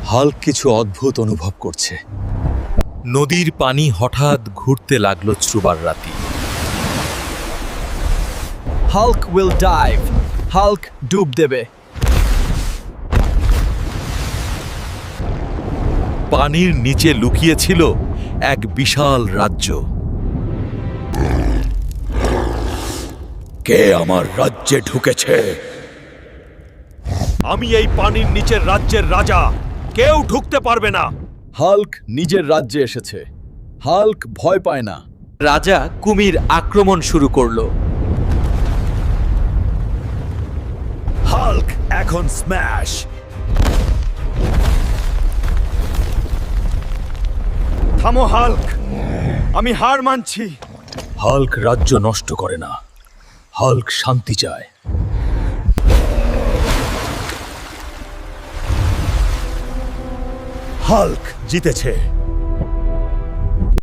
Hulk কিছু অদ্ভুত অনুভব করছে। নদীর পানি হঠাৎ ঘুরতে লাগলো ধ্রুবার রাতি। Hulk will dive. হাল্ক ডুব দেবে। পানির নিচে লুকিয়ে ছিল এক বিশাল রাজ্য। কে আমার রাজ্যে ঢুকেছে? আমি এই পানির নিচের রাজ্যের রাজা, কেউ ঢুকতে পারবে না। হাল্ক নিজের রাজ্যে এসেছে। হাল্ক ভয় পায় না। রাজা কুমির আক্রমণ শুরু করলো। হাল্ক এখন স্ম্যাশ। থামো হাল্ক, আমি হার মানছি। হাল্ক রাজ্য নষ্ট করে না, হাল্ক শান্তি চায়। হাল্ক জিতেছে।